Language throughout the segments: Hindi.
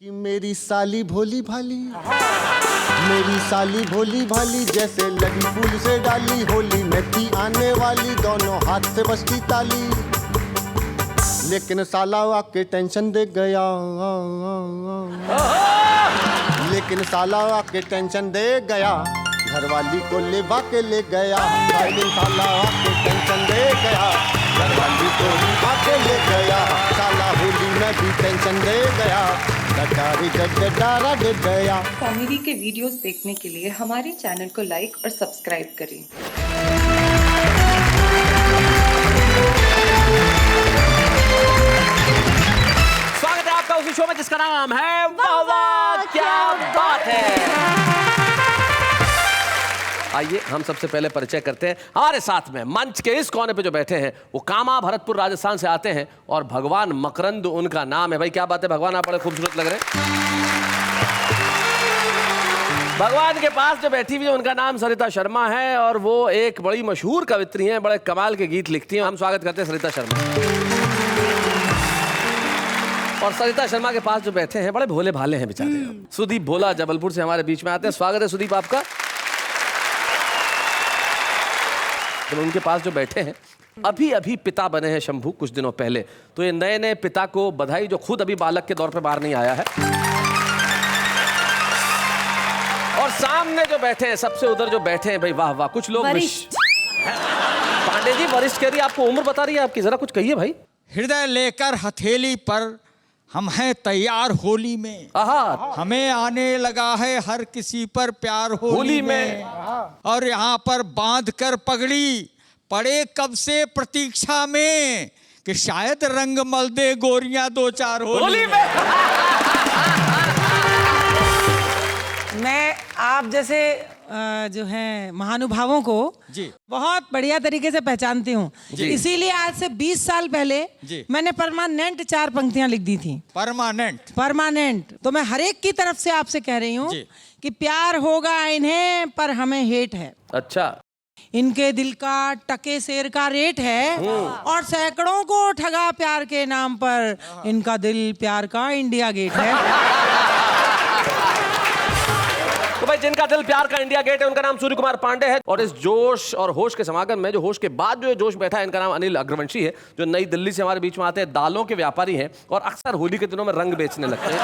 कि मेरी साली भोली भाली, मेरी साली भोली भाली, जैसे लगी फूल से डाली, होली में थी आने वाली, दोनों हाथ से बजती ताली, लेकिन साला आके टेंशन दे गया, लेकिन साला आके टेंशन दे गया, घरवाली को लेवा के ले गया, लेकिन साला आके टेंशन दे गया, घरवाली को लेवा के ले गया, साला होली में भी टेंशन दे गया, डरा दे गया। कॉमेडी के वीडियोस देखने के लिए हमारे चैनल को लाइक और सब्सक्राइब करें। स्वागत है आपका उसी शो में जिसका नाम है वाह वाह क्या बात है। आइए हम सबसे पहले परिचय करते हैं। हमारे साथ में मंच के इस कोने पे जो बैठे हैं वो कामा भरतपुर राजस्थान से आते हैं और भगवान मकरंद उनका नाम है। भाई क्या बात है भगवान, आप बड़े खूबसूरत लग रहे हैं। भगवान के पास जो बैठी हुई है उनका नाम सरिता शर्मा है और वो एक बड़ी मशहूर कवित्री हैं, बड़े कमाल के गीत लिखती हैं। हम स्वागत करते हैं सरिता शर्मा। और सरिता शर्मा के पास जो बैठे हैं बड़े भोले भाले हैं बेचारे, सुदीप भोला जबलपुर से हमारे बीच में आते हैं। स्वागत है सुदीप आपका। तो उनके पास जो बैठे हैं अभी अभी पिता बने हैं शंभू कुछ दिनों पहले, तो ये नए नए पिता को बधाई, जो खुद अभी बालक के दौर पे बाहर नहीं आया है। और सामने जो बैठे हैं, सबसे उधर जो बैठे हैं, भाई वाह वाह, कुछ लोग पांडे जी वरिष्ठ कह रही है, आपको उम्र बता रही है आपकी, जरा कुछ कहिए भाई। हृदय लेकर हथेली पर हम हैं तैयार होली में, हमें आने लगा है हर किसी पर प्यार होली में। और यहाँ पर बांध कर पगड़ी पड़े कब से प्रतीक्षा में कि शायद रंग मल दे गोरियां दो चार होली में। मैं आप जैसे जो है महानुभावों को जी बहुत बढ़िया तरीके से पहचानती हूँ, इसीलिए आज से 20 साल पहले मैंने परमानेंट 4 पंक्तियां लिख दी थी। परमानेंट। तो मैं हर एक की तरफ से आपसे कह रही हूँ कि प्यार होगा इन्हें पर हमें हेट है। अच्छा। इनके दिल का टके शेर का रेट है और सैकड़ों को ठगा प्यार के नाम पर, इनका दिल प्यार का इंडिया गेट है। तो भाई जिनका दिल प्यार का इंडिया गेट है उनका नाम सूर्य कुमार पांडे है। और इस जोश और होश के समागम में जो होश के बाद जो जोश बैठा है, इनका नाम अनिल अग्रवंशी है, जो नई दिल्ली से हमारे बीच में आते हैं, दालों के व्यापारी हैं और अक्सर होली के दिनों में रंग बेचने लगते हैं।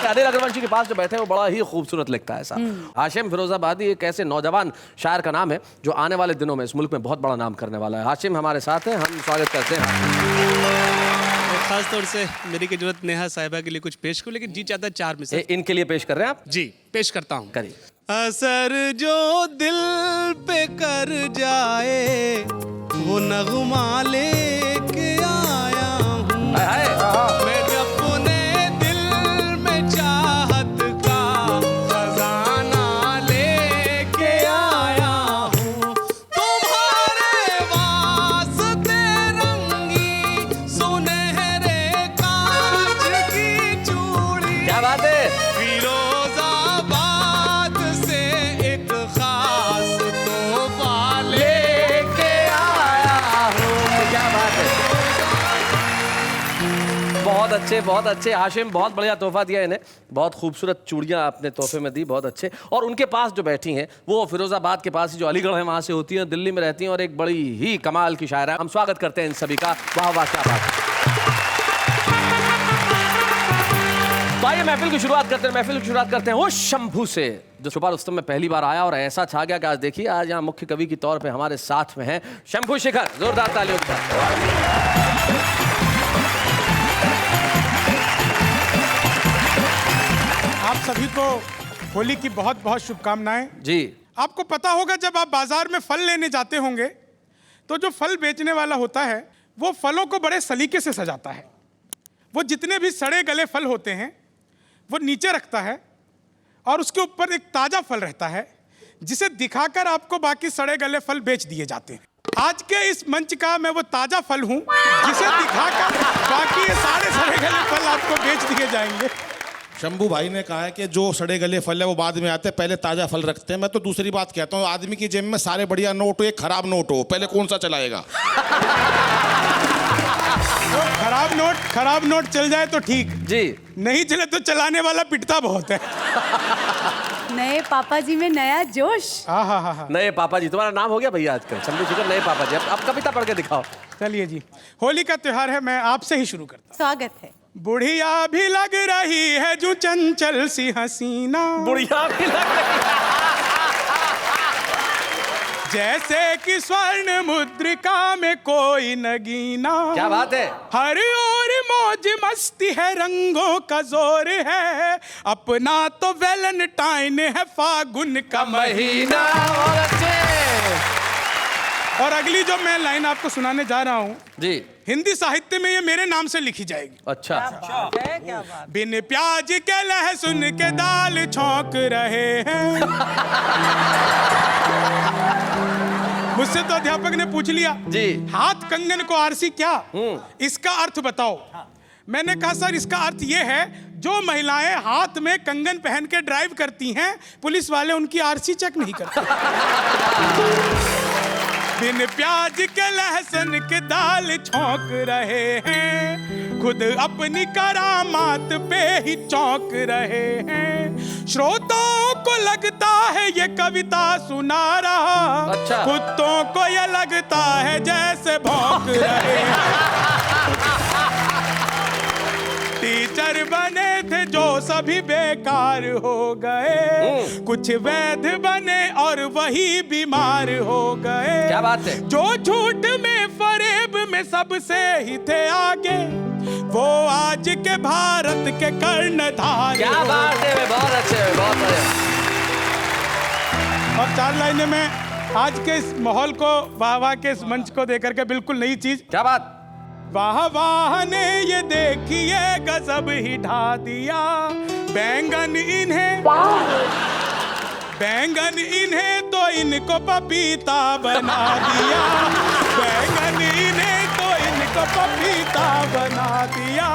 अनिल अग्रवंशी के पास जो बैठे हैं वो बड़ा ही खूबसूरत लिखता है साहब। हाशिम फिरोजाबादी एक ऐसे नौजवान शायर का नाम है जो आने वाले दिनों में इस मुल्क में बहुत बड़ा नाम करने वाला है। हाशिम हमारे साथ हैं, हम स्वागत करते हैं। खास तौर से मेरी की जरूरत नेहा साहिबा के लिए कुछ पेश करूं, लेकिन जी चाहता है 4 में से इनके लिए पेश कर रहे हैं आप? जी पेश करता हूं। करिए। असर जो दिल पे कर जाए वो नगमा लेके आया हूं, मैं अपने दिल में चाहत का खजाना लेके आया हूं, तुम्हारे वास्ते रंगी सुनहरे कांच की चूड़ी। क्या बात है। बहुत अच्छे हाशिम, बहुत बढ़िया तोहफा दिया इन्हें, बहुत खूबसूरत चूड़ियां आपने तोहफे में दी, बहुत अच्छे। और उनके पास जो बैठी हैं वो फिरोजाबाद के पास ही जो अलीगढ़ है वहां से होती हैं, दिल्ली में रहती हैं और एक बड़ी ही कमाल की शायरा। हम स्वागत करते हैं इन सभी का। वाह वाह क्या बात है। तो आइए महफिल की शुरुआत करते हैं वो शंभू से, जो छुपा रुस्तम में पहली बार आया और ऐसा छा गया कि आज देखिए आज यहाँ मुख्य कवि के तौर पे हमारे साथ में हैं शंभू शेखर। जोरदार तालियों के साथ। आप सभी को होली की बहुत बहुत शुभकामनाएं। जी। आपको पता होगा जब आप बाजार में फल लेने जाते होंगे तो जो फल बेचने वाला होता है वो फलों को बड़े सलीके से सजाता है। वो जितने भी सड़े गले फल होते हैं वो नीचे रखता है और उसके ऊपर एक ताजा फल रहता है जिसे दिखाकर आपको बाकी सड़े गले फल बेच दिए जाते हैं। आज के इस मंच का मैं वो ताजा फल हूं जिसे दिखाकर बाकी ये सारे सड़े गले फल आपको बेच दिए जाएंगे। शंभू भाई ने कहा है कि जो सड़े गले फल है वो बाद में आते हैं, पहले ताजा फल रखते हैं। मैं तो दूसरी बात कहता हूँ, आदमी की जेब में सारे बढ़िया नोट हो, एक खराब नोट हो, पहले कौन सा चलाएगा? खराब नोट चल जाए तो ठीक जी, नहीं चले तो चलाने वाला पिटता बहुत है। नए पापा जी में नया जोश। हाँ। नए पापा जी, तुम्हारा नाम हो गया भैया आजकल, शंभू शेखर नए पापा जी। अब कविता पढ़ के दिखाओ। चलिए जी, होली का त्योहार है, मैं आपसे ही शुरू करता हूँ। स्वागत है। बुढ़िया भी लग रही है जो चंचल सी हसीना, बुढ़िया भी लग रही जैसे कि स्वर्ण मुद्रिका में कोई नगीना। क्या बात है। हर ओर मौज मस्ती है, रंगों का जोर है, अपना तो वैलेंटाइन है, फागुन का महीना। और अच्छे। और अगली जो मैं लाइन आपको सुनाने जा रहा हूँ जी, हिंदी साहित्य में ये मेरे नाम से लिखी जाएगी। अच्छा। बिन प्याज के लहसुन के दाल छौंक रहे हैं। मुझसे तो अध्यापक ने पूछ लिया जी, हाथ कंगन को आरसी क्या, इसका अर्थ बताओ। मैंने कहा सर इसका अर्थ ये है जो महिलाएं हाथ में कंगन पहन के ड्राइव करती हैं, पुलिस वाले उनकी आरसी चेक नहीं करते। बिन प्याज के लहसुन के दाल छौंक रहे हैं, खुद अपनी करामात पे ही चौंक रहे हैं। श्रोताओं को लगता है ये कविता सुना रहा, अच्छा। कुत्तों को ये लगता है जैसे भौंक रहे हैं। टीचर बने थे जो सभी बेकार हो गए, कुछ वैध बने और वही बीमार हो गए। क्या बात है। जो झूठ में फरेब में सबसे ही थे आगे, वो आज के भारत के कर्णधार। क्या बात है, बहुत अच्छे, बहुत बढ़िया। और 4 लाइनें में आज के इस माहौल को, वाह वाह के इस मंच को देकर के बिल्कुल नई चीज। क्या बात। वाह वाह ने ये देखिए गजब ही ढा दिया, बैंगन इन्हें तो इनको पपीता बना दिया, बैंगन इन्हें तो इनको पपीता बना दिया।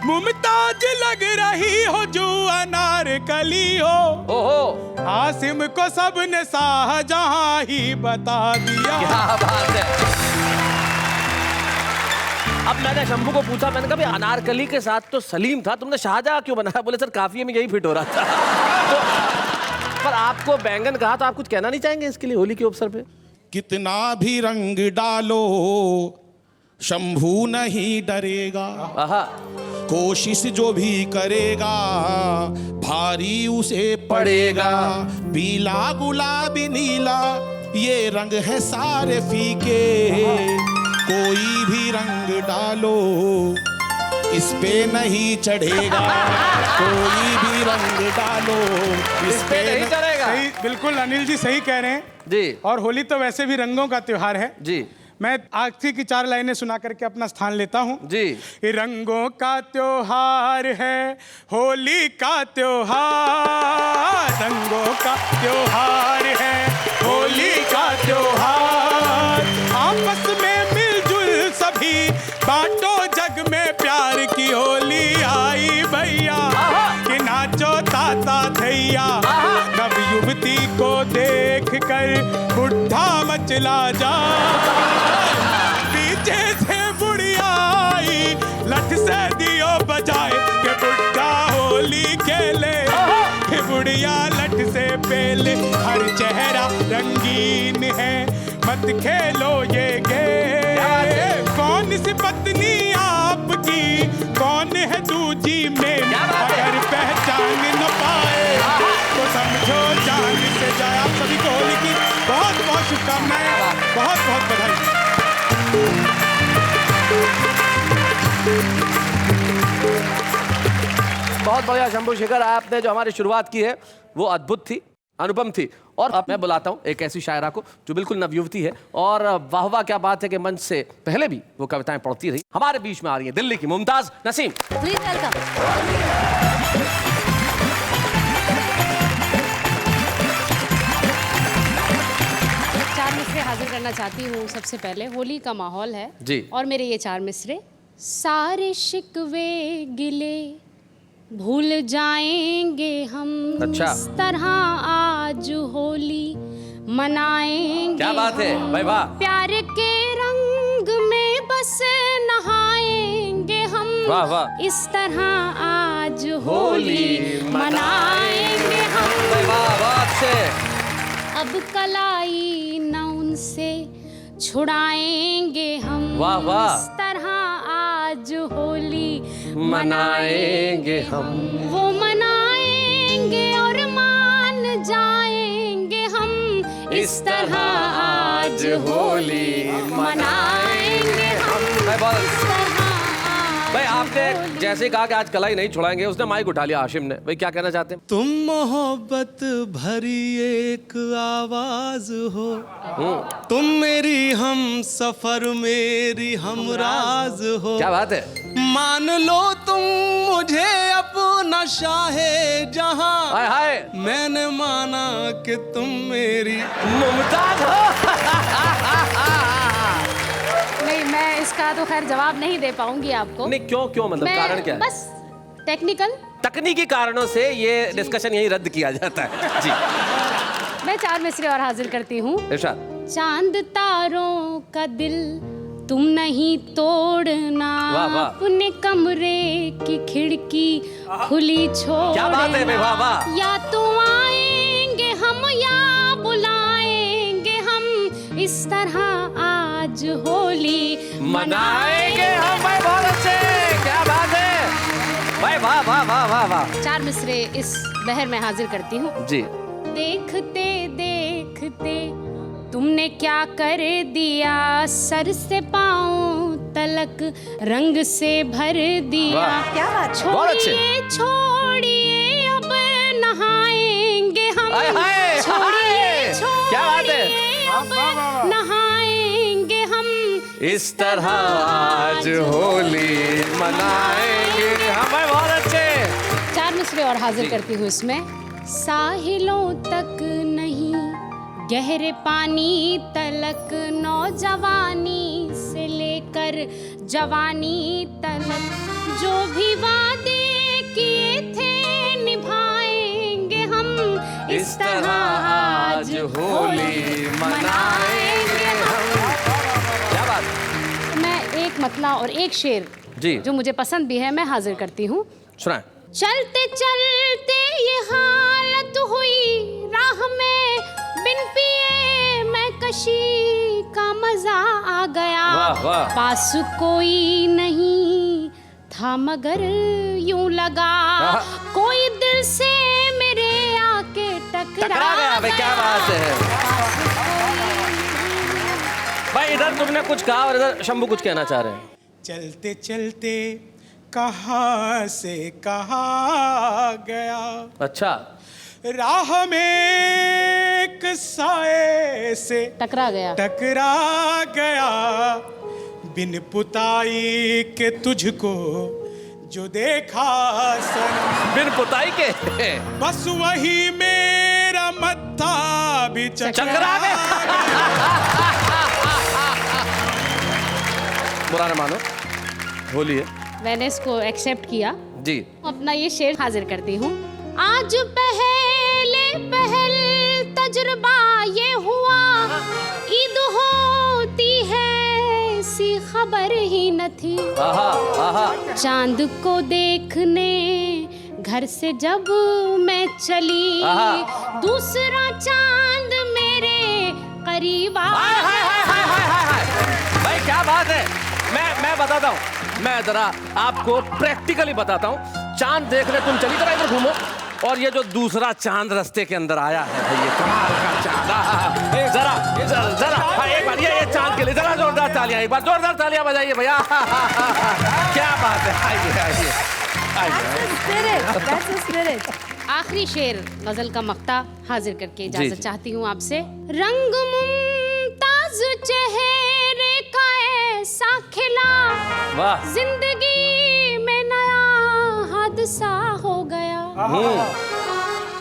मुमताज लग रही हो जो अनारकली हो, ओहो, हासिम को सबने शाहजहां ही बता दिया। क्या बात है। अब मैंने शंभू को पूछा, मैंने कहा भाई अनारकली के साथ तो सलीम था, तुमने शाहजहां क्यों बनाया? बोले सर काफिये में यही फिट हो रहा था। तो पर आपको बैंगन कहा तो आप कुछ कहना नहीं चाहेंगे इसके लिए होली के अवसर पे? कितना भी रंग डालो शंभू नहीं डरेगा, आहा, कोशिश जो भी करेगा भारी उसे पड़ेगा। पीला गुलाबी नीला ये रंग है सारे फीके, कोई भी रंग डालो इस पे नहीं चढ़ेगा, कोई भी रंग डालो इस पे नहीं चढ़ेगा। सही, बिल्कुल अनिल जी सही कह रहे हैं जी। और होली तो वैसे भी रंगों का त्योहार है जी। मैं आखिरी की 4 लाइनें सुना करके अपना स्थान लेता हूँ जी। रंगों का त्योहार है होली का त्योहार, रंगों का त्योहार है होली का त्योहार। आपस में मिलजुल सभी बांटो जग में प्यार की होली आई भैया, कि नाचो ताता थैया। नव युवती को देख कर बुढ़ा मचला जा, पीछे से बुढ़िया आई लठ से दियो बजाए, के बुढ़ा होली खेले, के बुढ़िया लठ से पेले। हर चेहरा रंगीन है मत खेलो ये गेम, कौन सी पत्नी आपकी कौन है दूजी में, अगर पहचान न पाए तो समझो जान से जाए। आप सभी को होली की बहुत बहुत शुभकामनाएं, बहुत बहुत बधाई। बहुत बढ़िया शंभू शेखर, आपने जो हमारी शुरुआत की है वो अद्भुत थी, अनुपम थी। और अब मैं बुलाता हूँ एक ऐसी शायरा को जो बिल्कुल नवयुवती है, और वाह वाह क्या बात है कि मंच से पहले भी वो कविताएं पढ़ती रही। हमारे बीच में आ रही है दिल्ली की मुमताज नसीम। Please welcome. चार मिसरे हाजिर करना चाहती हूँ। सबसे पहले होली का माहौल है जी। और मेरे ये 4 मिसरे। सारे शिकवे गिले भूल जाएंगे हम, अच्छा। इस तरह आज होली मनाएंगे। क्या बात है भाई, वाह। प्यार के रंग में बस नहाएंगे वाह, वाह। इस तरह आज होली मनाएंगे हम। वाह वाह से अब कलाई न उनसे छुड़ाएंगे हम। वाह, वाह। इस तरह आज होली मनाएंगे हम। वो मनाएंगे और मान जाएंगे हम। इस तरह आज होली मनाएंगे हम। भाई आपने जैसे कहा कि आज कलाई नहीं छुड़ाएंगे, उसने माइक उठा लिया हाशिम ने। भाई क्या कहना चाहते हैं? तुम मोहब्बत भरी एक आवाज हो, तुम मेरी हम सफर मेरी हमराज हो। क्या बात है। मान लो तुम मुझे अपना शाहे जहां, हाय हाय मैंने माना कि तुम मेरी मुमताज हो। नहीं, मैं इसका तो खैर जवाब नहीं दे पाऊंगी आपको। नहीं क्यों क्यों मतलब कारण क्या है? बस टेक्निकल तकनीकी कारणों से ये डिस्कशन यही रद्द किया जाता है जी। मैं 4 मिसरे और हाजिर करती हूँ। इरशाद। चांद तारों का दिल तुम नहीं तोड़ना, वाह, वाह। अपने कमरे की खिड़की खुली छोड़ना। क्या बात है, वाह, वाह। या तो आएंगे हम या बुलाएंगे हम। इस तरह आज होली मनाएंगे हम। भाई बहुत अच्छे, क्या बात है भाई, वाह वाह वाह वाह वाह। 4 मिसरे इस बहर में हाजिर करती हूँ जी। देखते देखते तुमने क्या कर दिया, सर से पाँव तलक रंग से भर दिया। वाह। क्या बात। बहुत अच्छे। छोड़िए छोड़िए अब नहाएंगे हम। हाय, हाय, छोड़िए क्या बात है। छोड़िए अब नहाएंगे हम। इस तरह आज होली मनाएंगे हम। भाई बहुत अच्छे। 4 मिसरे और हाजिर करती हूँ इसमें। साहिलों तक नहीं गहरे पानी तलक, नौजवानी से लेकर जवानी तलक, जो भी वादे किए थे निभाएंगे हम। इस तरह आज होली मनाएंगे हम। क्या बात। मैं एक मतला और एक शेर जी जो मुझे पसंद भी है मैं हाजिर करती हूँ। सुनाए। चलते चलते ये हालत हुई राह में, बिन पिए मैं कशी का मजा आ गया। वाह, वाह। पास कोई नहीं था मगर यूं लगा कोई दिल से मेरे आके टकरा गया। भाई क्या बात है भाई। इधर तुमने कुछ कहा और इधर शंभू कुछ कहना चाह रहे हैं। चलते चलते कहाँ से कहाँ गया, अच्छा। राह में एक साए से टकरा गया, बिन पुताई के तुझको जो देखा सनम। बिन पुताई के बस वही मेरा मत्था भी चकरा गया। बुरा न मानो, होली है। मैंने इसको एक्सेप्ट किया जी। अपना ये शेर हाजिर करती हूँ। आज पहल तजुर्बा ये हुआ, ईद होती है सी खबर ही न थी। चांद को देखने घर से जब मैं चली, दूसरा चांद मेरे करीब भाई क्या बात है। मैं बताता हूँ, मैं जरा आपको प्रैक्टिकली बताता हूँ। चांद देखने तुम चली, जरा इधर घूमो, और ये जो दूसरा चांद रास्ते के अंदर आया है भाई, ये कमाल का चांद। जरा एक बार ये चांद के लिए जरा जोरदार तालियां, एक बार जोरदार तालियां बजाइए भैया। क्या बात है। आइए। आखिरी शेर गजल का मक्ता हाजिर करके इजाजत चाहती हूँ आपसे। रंग मुमताज चेहरे का ऐसा खिला, जिंदगी में नया हादसा हो गया।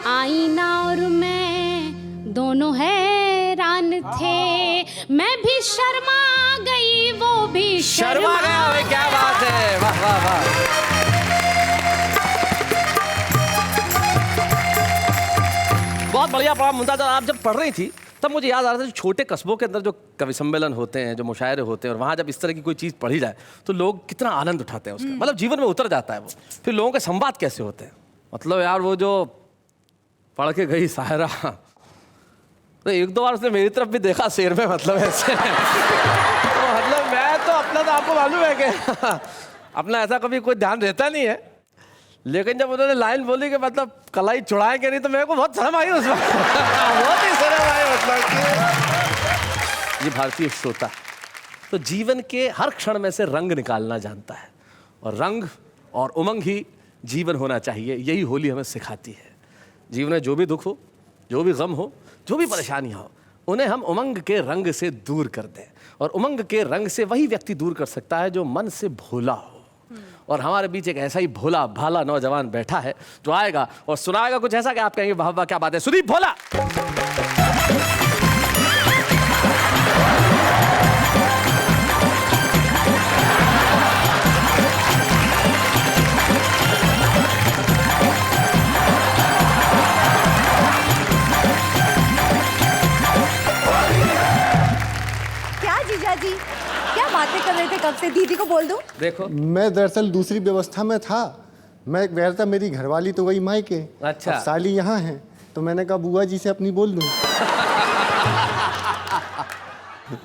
आईना और मैं दोनों हैरान थे, मैं भी शर्मा गई वो भी शर्मा गया। क्या बात है, वाह वाह वाह। बहुत बढ़िया पढ़ा मुमताज। आप जब पढ़ रही थी तब मुझे याद आ रहा था छोटे कस्बों के अंदर जो कवि सम्मेलन होते हैं, जो मुशायरे होते हैं, और वहाँ जब इस तरह की कोई चीज़ पढ़ी जाए तो लोग कितना आनंद उठाते हैं उसका, मतलब जीवन में उतर जाता है वो। फिर लोगों के संवाद कैसे होते हैं, मतलब यार वो जो पढ़ के गई शायरा, तो एक दो बार उसने मेरी तरफ भी देखा शेर में, मतलब ऐसे तो मतलब मैं तो अपना, तो आपको मालूम है कि अपना ऐसा कभी कोई ध्यान रहता नहीं है, लेकिन जब उन्होंने लाइन बोली कि मतलब कलाई चुड़ाएंगे नहीं, तो मेरे को बहुत शर्म आई उसमें बहुत ही शर्म आई, मतलब कि ये भारतीय श्रोता तो जीवन के हर क्षण में से रंग निकालना जानता है, और रंग और उमंग ही जीवन होना चाहिए। यही होली हमें सिखाती है। जीवन में जो भी दुख हो, जो भी गम हो, जो भी परेशानियाँ हो, उन्हें हम उमंग के रंग से दूर कर दें, और उमंग के रंग से वही व्यक्ति दूर कर सकता है जो मन से भोला हो। और हमारे बीच एक ऐसा ही भोला भाला नौजवान बैठा है जो आएगा और सुनाएगा कुछ ऐसा कि आप कहेंगे वाह वाह क्या बात है। सुदीप भोला। क्या जीजा जी, क्या बातें कर रहे थे कब से? दीदी को बोल दूं? देखो मैं दरअसल दूसरी व्यवस्था में था। मैं कह रहा था मेरी घरवाली तो वही मायके, अच्छा। अब साली यहाँ है, तो मैंने कहा बुआ जी से अपनी बोल दूं।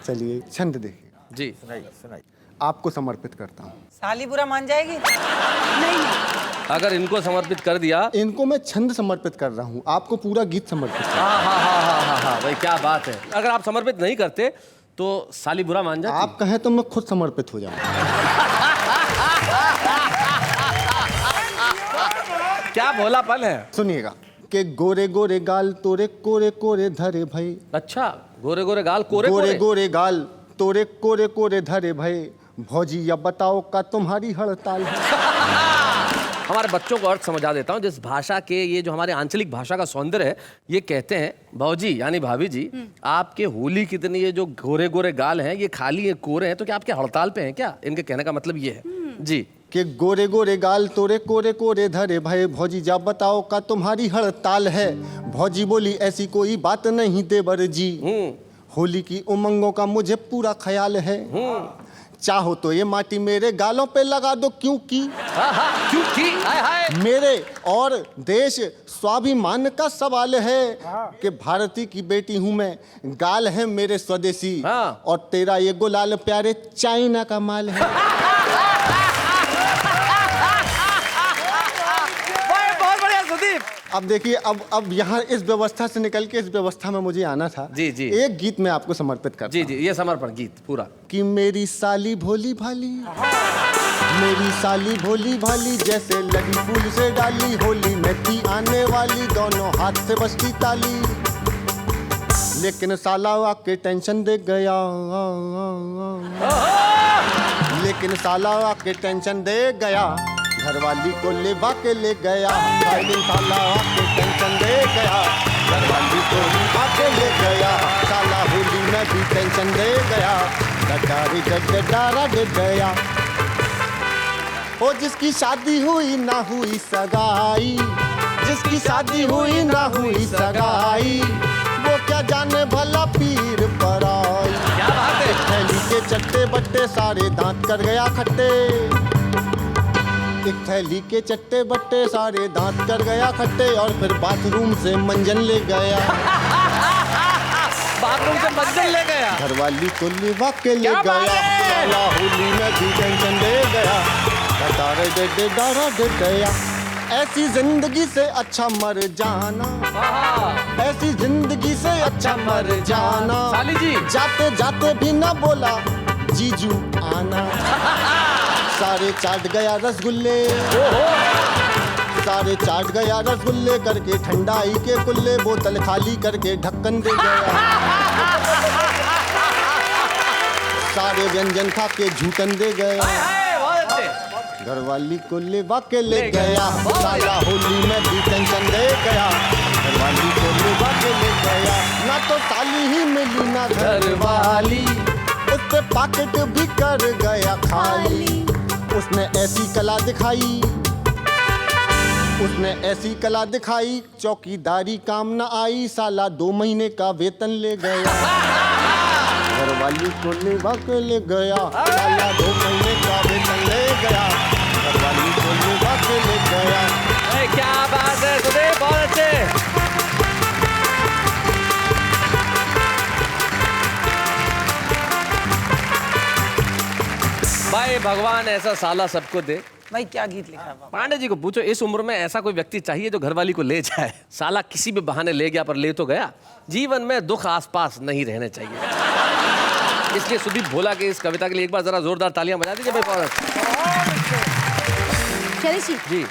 चलिए छंद देखिएगा जी, सुनाइए। आपको समर्पित करता हूँ। साली बुरा मान जाएगी? नहीं, अगर इनको समर्पित कर दिया, इनको मैं छंद समर्पित कर रहा हूँ, आपको पूरा गीत समर्पित कर रहा हाँ भाई क्या बात है। अगर आप समर्पित नहीं करते तो साली बुरा मान हूँ। जाती। आप कहें तो मैं खुद समर्पित हो जाऊँ। क्या भोलापन है। सुनिएगा कि गोरे गोरे गाल तोरे कोरे कोरे धरे भाई। अच्छा, गोरे गोरे गाल कोरे गोरे कोरे गोरे गाल तोरे कोरे कोरे धरे भाई, भौजी अब बताओ का तुम्हारी हड़ताल है। हमारे बच्चों को अर्थ समझा देता हूँ। जिस भाषा के, ये जो हमारे आंचलिक भाषा का सौंदर्य है, ये कहते हैं भौजी यानी भाभी जी, आपके होली कितनी ये जो गोरे गोरे गाल हैं ये खाली ये कोरे हैं, तो क्या आपके हड़ताल पे हैं क्या? इनके कहने का मतलब ये है जी कि गोरे गोरे गाल तोरे कोरे कोरे धरे भाई, भौजी जा बताओ का तुम्हारी हड़ताल है। भौजी बोली ऐसी कोई बात नहीं देवर जी, होली की उमंगों का मुझे पूरा ख्याल है। चाहो तो ये माटी मेरे गालों पे लगा दो, क्योंकि क्योंकि हाय हाय मेरे और देश स्वाभिमान का सवाल है कि भारती की बेटी हूं मैं, गाल है मेरे स्वदेशी, और तेरा ये गुलाल प्यारे चाइना का माल है। बहुत बढ़िया सुदीप। अब देखिए, अब यहाँ इस व्यवस्था से निकल के इस व्यवस्था में मुझे आना था। जी जी, एक गीत मैं आपको समर्पित करता हूं। जी, ये समर्पण गीत पूरा। कि मेरी साली भोली भाली, मेरी साली भोली भाली, जैसे लगी फूल से डाली, होली में थी आने वाली, दोनों हाथ से बजती ताली, लेकिन साला आके टेंशन दे गया, लेकिन साला आके टेंशन दे गया, घरवाली को लेवा के ले गया, लेकिन साला आके टेंशन दे गया, घरवाली को लेवा के ले गया, साला होली में भी टेंशन दे गया, डरा दे गया। ओ जिसकी शादी हुई ना हुई सगाई, जिसकी शादी हुई ना हुई सगाई, वो क्या जाने भला पीर पर आई। क्या बात है। थैली के चट्टे बट्टे सारे दांत कर गया खट्टे, एक थैली के चट्टे बट्टे सारे दांत कर गया खट्टे, और फिर बाथरूम से मंजन ले गया, बाथरूम से मंजन ले गया, घरवाली को लेवा के ले गया, साला होली में भी टेंशन दे गया, डारा दे गया। ऐसी जिंदगी से अच्छा मर जाना, ऐसी जिंदगी से अच्छा मर जाना, साली जी जाते जाते भी ना बोला जीजू आना, सारे चाट गया रसगुल्ले, सारे चाट गया रसगुल्ले करके, ठंडाई के कुल्ले बोतल खाली करके ढक्कन दे गया, सारे व्यंजन खा के झूठन दे गया, घरवाली को लेवा के ले गया, साला होली में भी टेंशन दे गया, घरवाली को लेवा के ले गया, ना तो साली ही मिली ना घरवाली, उससे पॉकेट भी कर गया खाली, उसने ऐसी कला दिखाई, उसने ऐसी कला दिखाई चौकीदारी काम न आई, साला 2 महीने का वेतन ले गया। घरवाली को लेवा के ले गया, साला 2 महीने का वेतन ले गया। घरवाली को लेवा के ले गया। क्या बात है सुदेव, बहुत अच्छे। भाई भगवान ऐसा साला सबको दे। भाई क्या गीत लिखा है? पांडे जी को पूछो, इस उम्र में ऐसा कोई व्यक्ति चाहिए जो घरवाली को ले जाए। साला किसी भी बहाने ले गया, पर ले तो गया। जीवन में दुख आसपास नहीं रहने चाहिए। इसलिए सुदीप भोला के इस कविता के लिए एक बार जरा जोरदार तालियां बजा दीजिए भाई। शैलेश जी,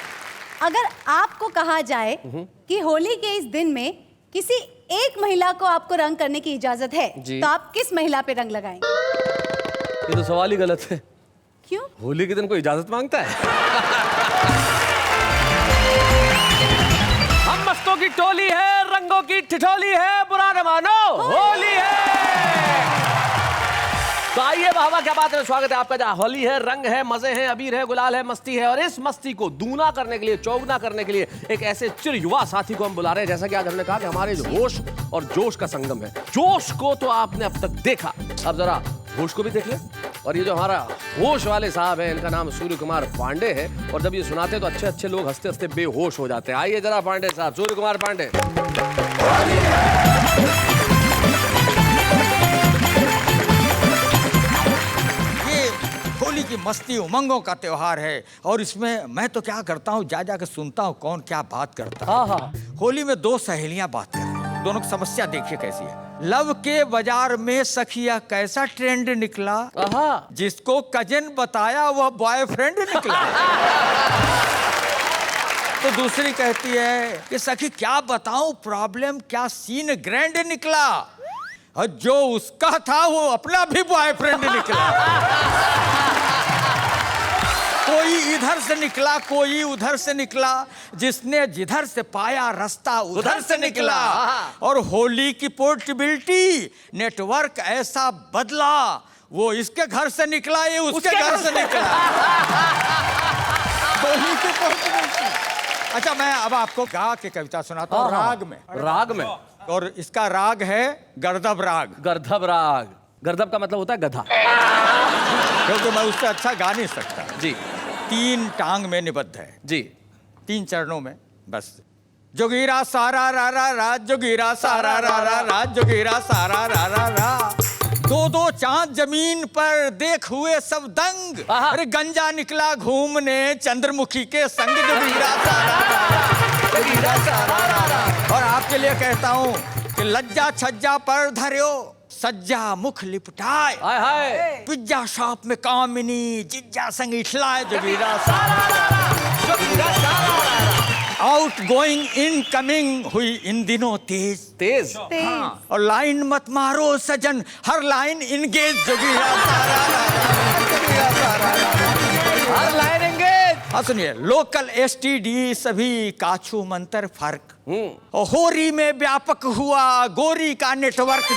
अगर आपको कहा जाए कि होली के इस दिन में किसी एक महिला को आपको रंग करने की इजाजत है, तो आप किस महिला पे रंग लगाएंगे? ये तो सवाल ही गलत है। क्यों? होली के दिन कोई इजाजत मांगता है? हम मस्तों की टोली है, रंगों की ठिठोली है, बुरा न मानो होली है। तो आइए बाबा, क्या बात है, स्वागत है आपका। जहाँ होली है, रंग है, मजे हैं, अबीर है, गुलाल है, मस्ती है, और इस मस्ती को दूना करने के लिए, चौगुना करने के लिए एक ऐसे चिर युवा साथी को हम बुला रहे हैं। जैसा कि आज हमने कहा कि हमारे जो होश और जोश का संगम है। जोश को तो आपने अब तक देखा, अब जरा होश को भी देख ले। और ये जो हमारा होश वाले साहब हैं, इनका नाम सूर्य कुमार पांडे है। और जब ये सुनाते हैं तो अच्छे अच्छे लोग हंसते हंसते बेहोश हो जाते हैं। आइए जरा पांडे साहब, सूर्य कुमार पांडे। ये होली की मस्ती उमंगों का त्योहार है, और इसमें मैं तो क्या करता हूँ, जा जा के सुनता हूँ कौन क्या बात करता है। हाँ। होली में 2 सहेलियां बात कर रही हैं, दोनों की समस्या देखिए कैसी है। लव के बाजार में सखिया कैसा ट्रेंड निकला, जिसको कजन बताया वह बॉयफ्रेंड निकला। तो दूसरी कहती है कि सखी क्या बताऊं प्रॉब्लम, क्या सीन ग्रैंड निकला, और जो उसका था वो अपना भी बॉयफ्रेंड निकला। कोई इधर से निकला, कोई उधर से निकला, जिसने जिधर से पाया रास्ता उधर से निकला। और होली की पोर्टेबिलिटी नेटवर्क ऐसा बदला, वो इसके घर से निकला, ये उसके घर से निकला। होली की पोर्टेबिलिटी। अच्छा, मैं अब आपको गा के कविता सुनाता हूँ राग में। राग में? और इसका राग है गर्दभ राग। गर्दभ राग, गर्दभ का मतलब होता है गधा। क्योंकि मैं उससे अच्छा गा नहीं सकता जी। 3 टांग में निबद्ध है जी, 3 चरणों में बस। जोगीरा सारा रा रा रा, जोगीरा सारा रा रा रा, जोगीरा सारा रा रा रा। 2 चांद जमीन पर देख हुए सब दंग, अरे गंजा निकला घूमने चंद्रमुखी के संग। जोगीरा सारा रा रा, जोगीरा सारा रा रा। और आपके लिए कहता हूँ कि लज्जा छज्जा पर धर्यो, सज्जा मुख लिपटाए, हाय हाय। पिज्जा शॉप में कामिनी जिज्जा संग इठलाए। जोगीरा सारा रा रा, जोगीरा सारा रा रा। आउट गोइंग इन कमिंग हुई इन दिनों तेज तेज। हाँ। और लाइन मत मारो सजन, हर लाइन इंगेज। जोगीरा सारा रा रा, जोगीरा सारा रा रा, हर लाइन इंगेज। हाँ सुनिए, लोकल एसटीडी सभी काछू मंतर फर्क, और होरी में व्यापक हुआ गोरी का नेटवर्क।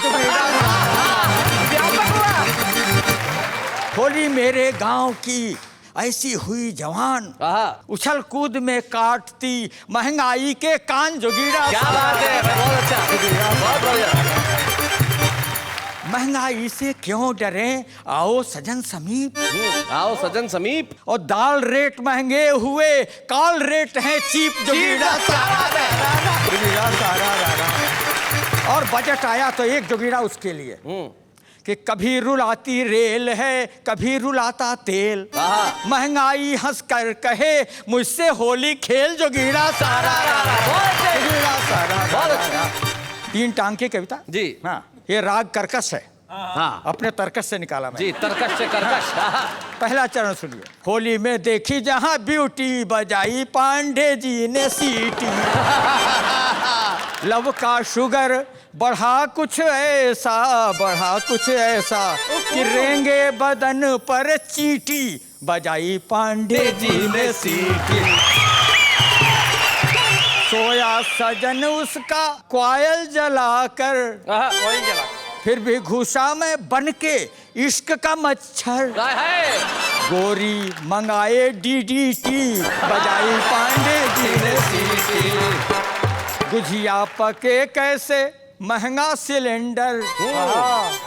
व्यापक हुआ होली मेरे गांव की ऐसी हुई जवान, उछल कूद में काटती महंगाई के कान। जोगीरा क्या बात है, बहुत अच्छा, बहुत बढ़िया। महंगाई से क्यों डरे, आओ सजन समीप, आओ सजन समीप। और दाल रेट महंगे हुए, कॉल रेट है चीप। जोगीरा सारा रा रा, जोगीरा सारा रा रा। और बजट आया तो एक जोगीरा उसके लिए कि कभी रुलाती रेल है, कभी रुलाता तेल, महंगाई हंस कर कहे मुझसे होली खेल। जोगीरा सारा रा रा, जोगीरा सारा रा रा। 3 टांग की कविता जी। हाँ, ये राग कर्कश है। हाँ, अपने तर्कश से निकाला मैं जी, तर्कश से कर्कश। पहला चरण सुनिए। होली में देखी जहां ब्यूटी, बजाई पांडे जी ने सीटी। लव का शुगर बढ़ा कुछ ऐसा, बढ़ा कुछ ऐसा कि रेंगे बदन पर चीटी, बजाई पांडे जी ने सीटी। सोया सजन उसका क्वायल जलाकर, वही जला, फिर भी घुसा मैं बन के इश्क का मच्छर। है गोरी मंगाए डीडीटी, बजाई पांडे जी ने सीटी। गुझिया पके कैसे महंगा सिलेंडर,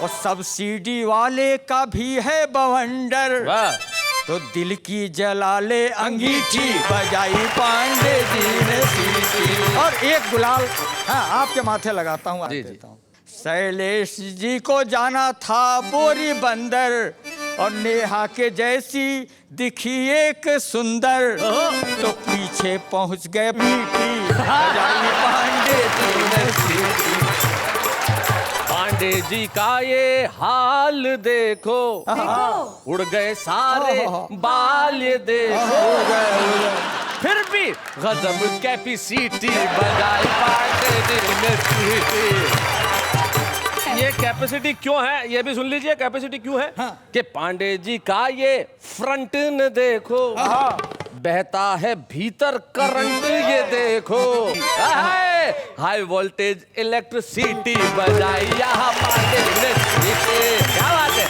और सब्सिडी वाले का भी है बवंडर। तो दिल की जला ले अंगीठी, बजाई पांडे जी ने सीटी। और एक गुलाल हाँ आपके माथे लगाता हूँ, देता हूँ। शैलेश जी को जाना था बोरी बंदर, और नेहा के जैसी दिखी एक सुंदर, तो पीछे पहुंच गए पीटी, बजाई पांडे जी ने सीटी। पांडे जी का ये हाल देखो, उड़ गए सारे बाल ये देखो, फिर भी गजब कैपेसिटी, बजाई पांडे जी ने सीटी। ये कैपेसिटी क्यों है, ये भी सुन लीजिए कैपेसिटी क्यों है। कि पांडे जी का ये फ्रंट न देखो, बहता है भीतर करंट ये देखो, हाई वोल्टेज इलेक्ट्रिसिटी, बजाई यहाँ पांडे ने सीटी। क्या बात है।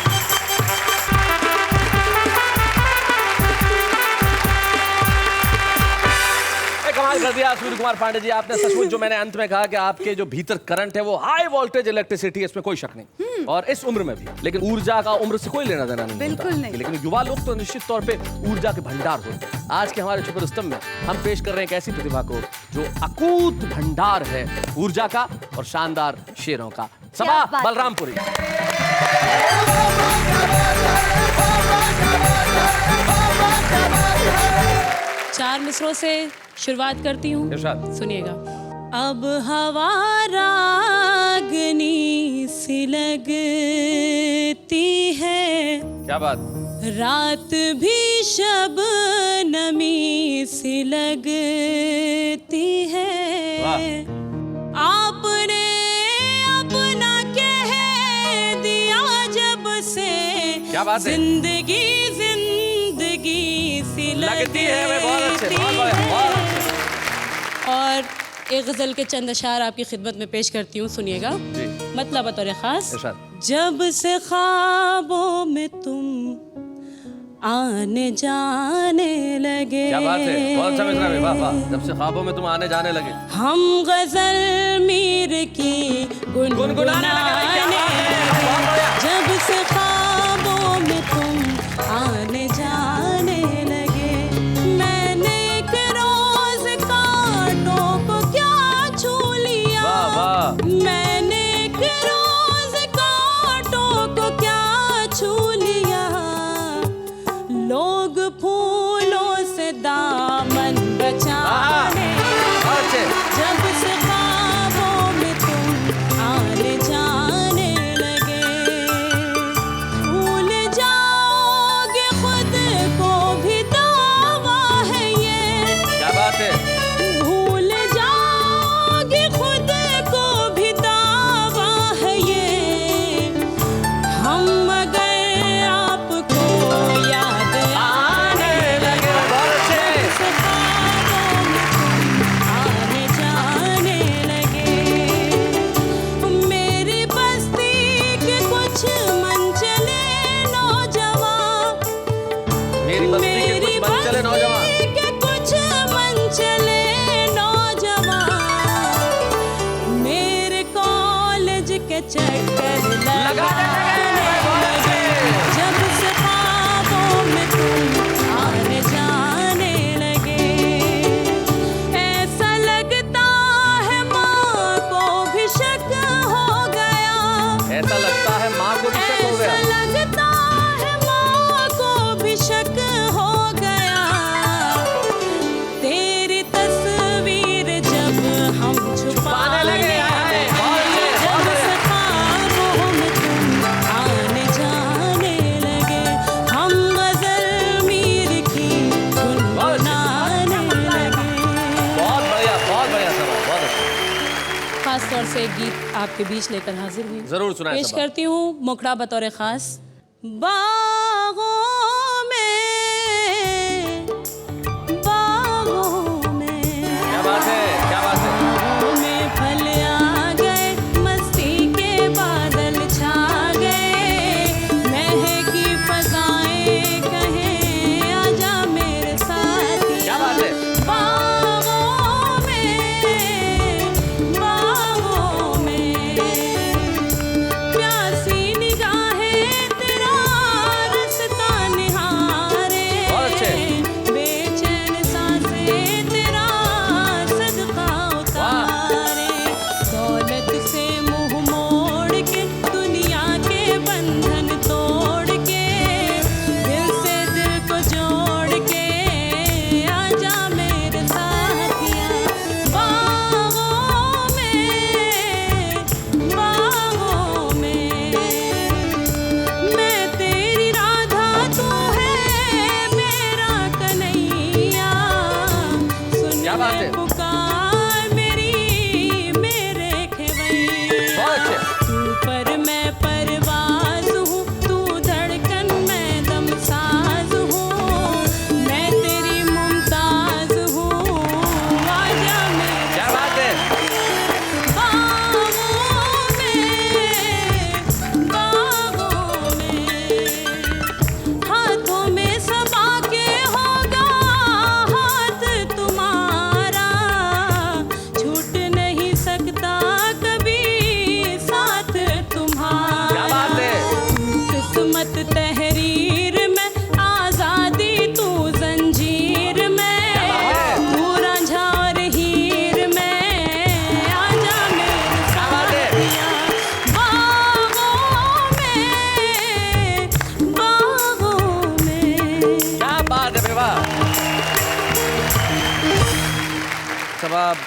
कमाल कर दिया सूर्य कुमार पांडे जी आपने, सचमुच जो मैंने अंत में कहा कि आपके जो भीतर करंट है वो हाई वोल्टेज इलेक्ट्रिसिटी है, इसमें कोई शक नहीं, और इस उम्र में भी। लेकिन ऊर्जा का उम्र से कोई लेना देना नहीं, बिल्कुल नहीं। लेकिन युवा लोग तो निश्चित तौर पे ऊर्जा के भंडार होते हैं। आज के हमारे छुपे रुस्तम में हम पेश कर रहे हैं एक ऐसी प्रतिभा को जो अकूत भंडार है ऊर्जा का और शानदार शेरों का। सबा बलरामपुरी। चार मिसरों से शुरुआत करती हूँ, सुनिएगा। अब हवा रागनी सी लगती है, क्या बात। रात भी शबनमी सी लगती है, आपने अपना कह दिया जब से, क्या बात है। जिंदगी जिंदगी सी लगती है। बहुत अच्छे, बहुत अच्छे। और एक गजल के चंद अशार आपकी खिदमत में पेश करती हूँ, सुनिएगा। मतलब बतौर खास। जब से ख्वाबों में तुम आने जाने लगे, क्या बात है, बहुत अच्छा मिसरा है, वाह वाह। जब से ख्वाबों में तुम आने जाने लगे, हम गजल मीर की गुनगुनाने लगे। जब से ख्वाबों में तुम आने जाने लगे, मैंने एक रोज कांटों को क्या छू लिया, मैंने एक रोज कांटों को क्या छू लिया, लोग फूलों से दामन बचाने, जब से ख्वाबों में तुम आने जाने लगे, भूल जाओगे खुद को भी दावा है ये, क्या बात है। भूल जाओगे खुद को भी दावा है ये, हम मगर आपको याद आने लगे, जब से ख्वाबों में तुम आने जाने लगे, मेरी बस्ती के कुछ मनचले नौजवान, मेरी बस्ती के कुछ मनचले नौजवान, के कुछ मनचले नौजवान, मेरे कॉलेज के चक्कर लगाने लगे, जब से ख्वाबों में तुम आने जाने लगे, ऐसा लगता है माँ को भी शक हो गया, ऐसा लगता है माँ को भी शक हो गया, ऐसा लगता है माँ को भी शक हो गया, तेरी तस्वीर जब हम छुपाने लगे, जब से ख्वाबों में तुम आने जाने लगे, हम गजल मीर की गुनगुनाने लगे। बहुत बढ़िया सब, बहुत अच्छा। खास तौर से एक गीत आपके बीच लेकर हाजिर हुई, जरूर सुनाएं पेश सबा। करती हूँ मुखड़ा बतौर खास। बागों में क्या बात है, क्या बात है। में फल आ गए, मस्ती के बादल छा गए, मैं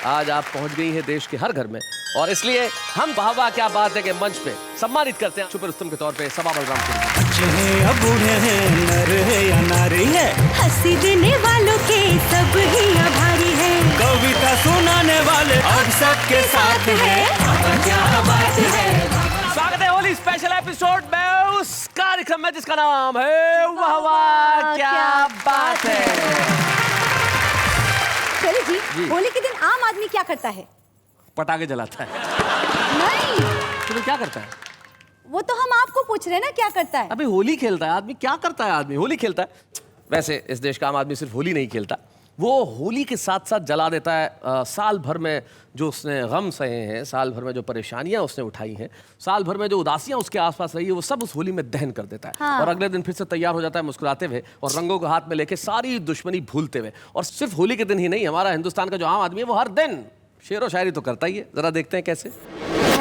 आज आप पहुंच गई हैं देश के हर घर में और इसलिए हम वाह वाह क्या बात है के मंच पे सम्मानित करते हैं सुपर रुस्तम के तौर पे सबा बलराम को। बच्चे हैं या बूढ़े हैं, नर है या नारी है, हंसी देने वालों के सब ही आभारी है, कविता सुनाने वाले अब सबके साथ है। क्या बात है। स्वागत है होली स्पेशल एपिसोड में उस कार्यक्रम में जिसका नाम है वाह वाह क्या बात है। चलिए जी, होली के दिन आम आदमी क्या करता है? पटाखे जलाता है। नहीं, तो क्या करता है? वो तो हम आपको पूछ रहे हैं ना, क्या करता है? अबे होली खेलता है आदमी। क्या करता है आदमी? होली खेलता है। वैसे इस देश का आम आदमी सिर्फ होली नहीं खेलता, वो होली के साथ साथ जला देता है साल भर में जो उसने गम सहे हैं, साल भर में जो परेशानियां उसने उठाई हैं, साल भर में जो उदासियां उसके आसपास रही है, वो सब उस होली में दहन कर देता है। हाँ। और अगले दिन फिर से तैयार हो जाता है मुस्कुराते हुए और रंगों को हाथ में लेके सारी दुश्मनी भूलते हुए। और सिर्फ होली के दिन ही नहीं, हमारा हिंदुस्तान का जो आम आदमी है वो हर दिन शेर व शायरी तो करता ही है। जरा देखते हैं कैसे।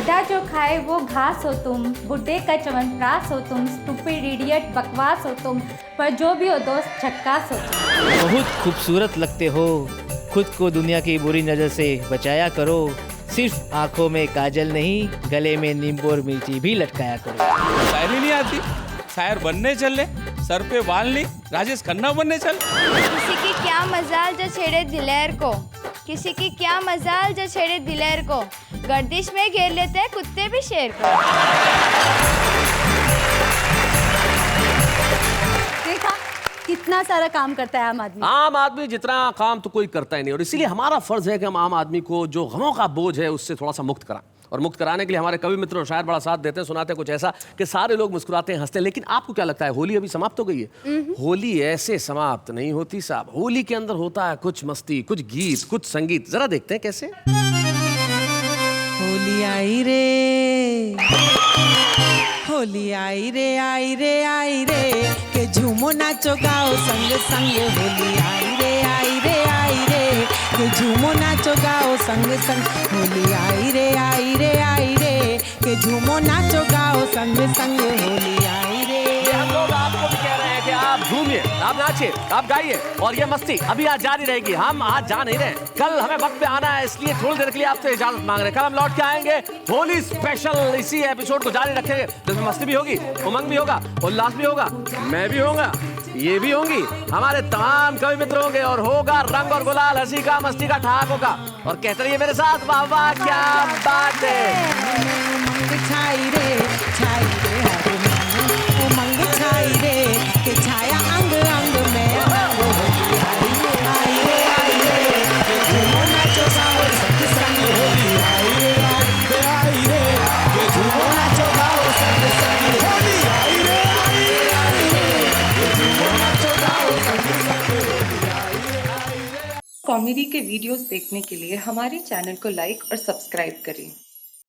गधा जो खाए वो घास हो तुम, बुड्ढे का च्यवनप्राश हो तुम, स्टूपिड इडियट बकवास हो तुम, पर जो भी हो दोस्त झक्कास हो तुम। बहुत खूबसूरत लगते हो, खुद को दुनिया की बुरी नज़र से बचाया करो, सिर्फ आंखों में काजल नहीं गले में नींबू और मिर्ची भी लटकाया करो। शायरी नहीं आती, शायर बनने चल ले, सर पे बाल नहीं, राजेश खन्ना बनने चल। किसी की क्या मजाल जो छेड़े दिलेर को, किसी की क्या मजाल जो छेड़े दिलेर को, गर्दिश में घेर लेते हैं कुत्ते भी शेर को। देखा कितना सारा काम करता है आम आदमी। आम आदमी जितना काम तो कोई करता ही नहीं, और इसीलिए हमारा फर्ज है कि हम आम आदमी को जो गमों का बोझ है उससे थोड़ा सा मुक्त कराएं। और मुक्त कराने के लिए हमारे कवि मित्र और शायर बड़ा साथ देते हैं, सुनाते हैं कुछ ऐसा कि सारे लोग मुस्कुराते हैं, हंसते हैं। लेकिन आपको क्या लगता है होली अभी समाप्त हो गई है? होली ऐसे समाप्त नहीं होती साहब। होली के अंदर होता है कुछ मस्ती, कुछ गीत, कुछ संगीत। जरा देखते हैं कैसे। होली आई रे, होली आई रे, आई रे, आई रे, के झूमो नाचो गाओ संग संग। होली आई रे, आई रे, आई रे, के झूमो नाचो गाओ संग संग। होली आई रे, आई रे, आई रे, के झूमो नाचो गाओ संग संग। होली आई रे। हम लोग आपको भी कह रहे हैं कि आप झूमिए, आप नाचिए, आप गाइए, और ये मस्ती अभी आज जारी रहेगी। हम आज जा नहीं रहे, कल हमें वक्त पे आना है, इसलिए थोड़ी देर के लिए आपसे इजाजत मांग रहे हैं। कल हम लौट के आएंगे होली स्पेशल, इसी एपिसोड को जारी रखेंगे जिसमें मस्ती भी होगी, उमंग भी होगा, उल्लास भी होगा, मैं भी होगा, ये भी होंगी, हमारे तमाम कवि मित्र होंगे, और होगा रंग और गुलाल, हंसी का, मस्ती का, ठहाकों का। और कहते रहिए मेरे साथ वाह वाह क्या बात है। छाई रे, छाई रे, हर मन उमंग छाई रे, के छाया अंग अंग में अंग। होली आई रे, आई रे, आई रे, के झूमो नाचो गाओ संग संग। होली आई रे, आई रे, आई रे, के झूमो नाचो गाओ संग संग। होली आई रे, आई रे, आई रे, के झूमो नाचो गाओ संग संग। होली आई रे, आई रे। कॉमेडी के वीडियोस देखने के लिए हमारे चैनल को लाइक और सब्सक्राइब करें।